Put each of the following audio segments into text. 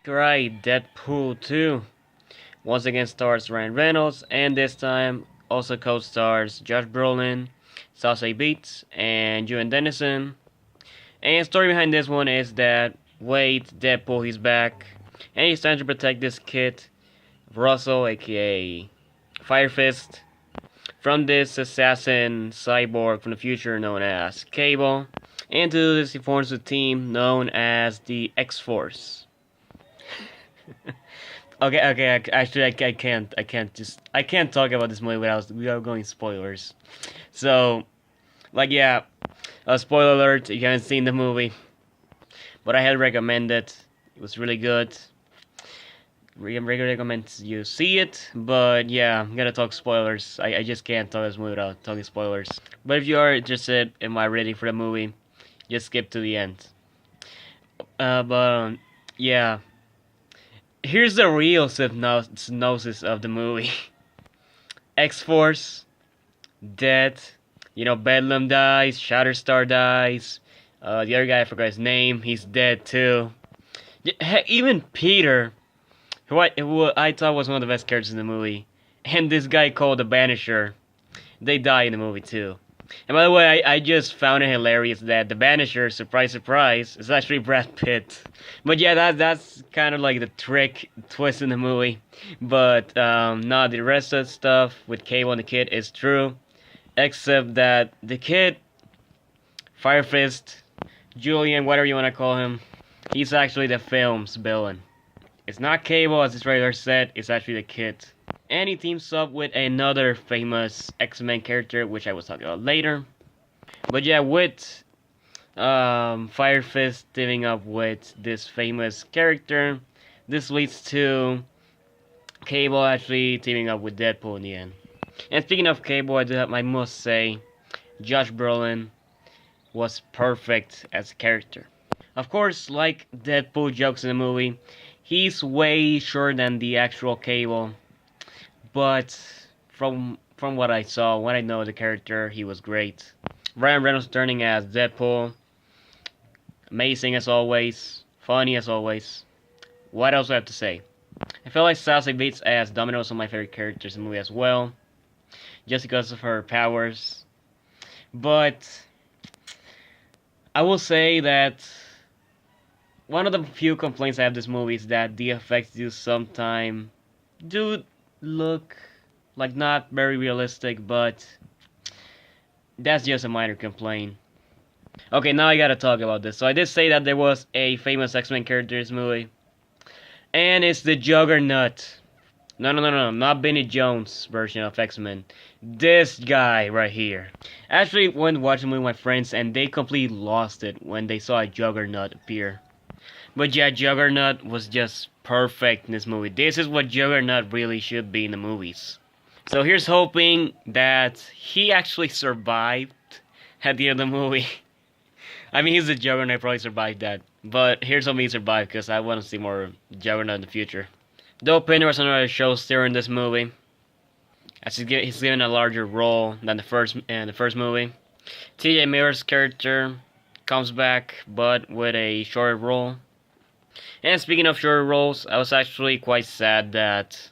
Right, Deadpool 2 once again stars Ryan Reynolds, and this time also co-stars Josh Brolin, Sausage Beats, and Julian Dennison. And story behind this one is that wait, Deadpool he's back, and he's trying to protect this kid, Russell, aka Fire Fist, from this assassin cyborg from the future known as Cable. And to do this, he forms a team known as the X-Force. Okay. Actually, I can't talk about this movie without going spoilers. So, like, yeah, spoiler alert if you haven't seen the movie, but I highly recommend it. It was really good. Recommend you see it, but yeah, I'm gonna talk spoilers. I just can't talk this movie without talking spoilers. But if you are interested in my rating for the movie, just skip to the end. But yeah, here's the real synopsis of the movie. X-Force, dead. Bedlam dies, Shatterstar dies. The other guy, I forgot his name, he's dead too. Even Peter, who I thought was one of the best characters in the movie, and this guy called the Banisher, they die in the movie too. And by the way, I just found it hilarious that the Banisher, surprise, surprise, is actually Brad Pitt. But yeah, that's kind of like the twist in the movie. But no, the rest of the stuff with Cable and the kid is true, except that the kid, Fire Fist, Julian, whatever you want to call him, he's actually the film's villain. It's not Cable, as the trailer said, it's actually the kid. And he teams up with another famous X-Men character, which I will talk about later. But yeah, with Fire Fist teaming up with this famous character, this leads to Cable actually teaming up with Deadpool in the end. And speaking of Cable, I must say, Josh Brolin was perfect as a character. Of course, like Deadpool jokes in the movie, he's way shorter than the actual Cable. But from what I saw, when I know the character, he was great. Ryan Reynolds turning as Deadpool, amazing as always, funny as always. What else do I have to say? I feel like Sausage Beats as Domino is one of my favorite characters in the movie as well, just because of her powers. But I will say that one of the few complaints I have this movie is that the effects do look like not very realistic, but that's just a minor complaint. Okay, now I gotta talk about this. So I did say that there was a famous X-Men character in this movie, and it's the Juggernaut. No, not Benny Jones' version of X-Men. This guy right here. Actually, went watching with my friends, and they completely lost it when they saw a Juggernaut appear. But yeah, Juggernaut was just perfect in this movie. This is what Juggernaut really should be in the movies. So here's hoping that he actually survived at the end of the movie. I mean, he's a Juggernaut, probably survived that. But here's hoping he survived, because I want to see more Juggernaut in the future. Though Penny was another show stealer in this movie, as he's given a larger role than the first movie. T.J. Miller's character comes back, but with a shorter role. And speaking of shorter roles, I was actually quite sad that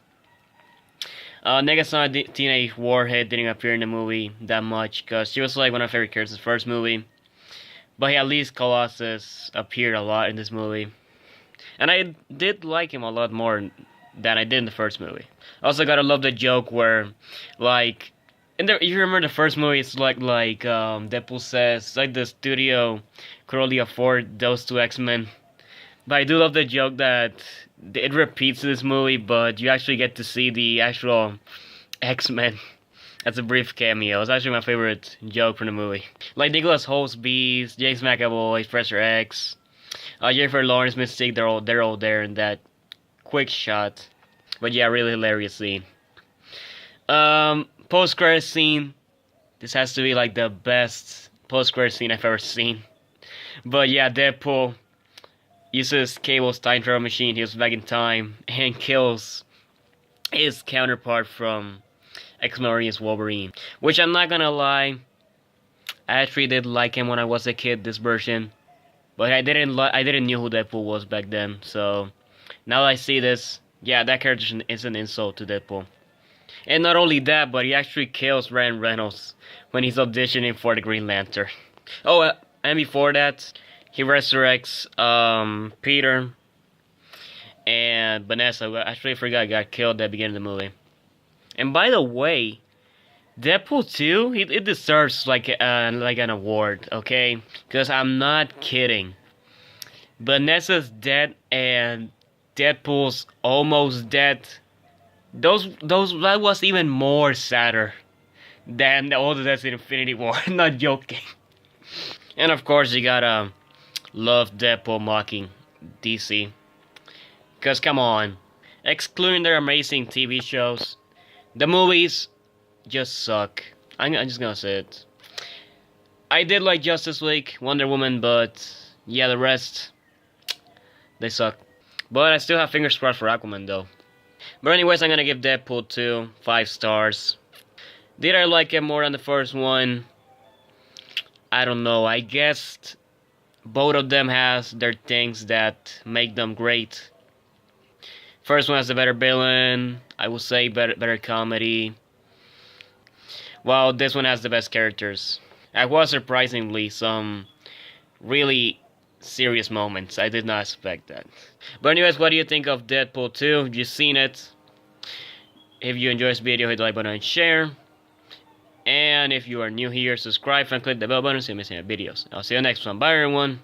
Negasonic Teenage Warhead didn't appear in the movie that much, because she was like one of my favorite characters in the first movie. But at least Colossus appeared a lot in this movie. And I did like him a lot more than I did in the first movie. Also gotta love the joke where, like, if you remember the first movie, it's like Deadpool says, like the studio could only afford those two X-Men. But I do love the joke that it repeats in this movie, but you actually get to see the actual X-Men as a brief cameo. It's actually my favorite joke from the movie. Like Nicholas Holt's Beast, James McAvoy, Professor X, Jennifer Lawrence, Mystique, they're all there in that quick shot. But yeah, really hilarious scene. Post-credit scene. This has to be like the best post-credit scene I've ever seen. But yeah, Deadpool uses Cable's time travel machine, he was back in time, and kills his counterpart from X-Men Origins Wolverine. Which I'm not gonna lie, I actually did like him when I was a kid, this version. But I didn't know who Deadpool was back then, so Now I see this, yeah, that character is an insult to Deadpool. And not only that, but he actually kills Ryan Reynolds when he's auditioning for the Green Lantern. Oh, and before that, he resurrects Peter and Vanessa, who I actually forgot got killed at the beginning of the movie. And by the way, Deadpool 2, it deserves like an award, okay? Because I'm not kidding. Vanessa's dead and Deadpool's almost dead. That was even more sadder than all the deaths in Infinity War. Not joking. And of course, you gotta love Deadpool mocking DC. Because come on, excluding their amazing TV shows, the movies just suck. I'm just gonna say it. I did like Justice League, Wonder Woman, but yeah, the rest, they suck. But I still have fingers crossed for Aquaman though. But anyways, I'm gonna give Deadpool 2 5 stars. Did I like it more than the first one? I don't know. I guess both of them has their things that make them great. First one has a better villain. I would say better comedy. While this one has the best characters. I was surprisingly some really serious moments. I did not expect that. But anyways, what do you think of Deadpool 2? You've seen it. If you enjoyed this video, hit the like button and share. And if you are new here, subscribe and click the bell button so you miss any videos. I'll see you next one. Bye everyone.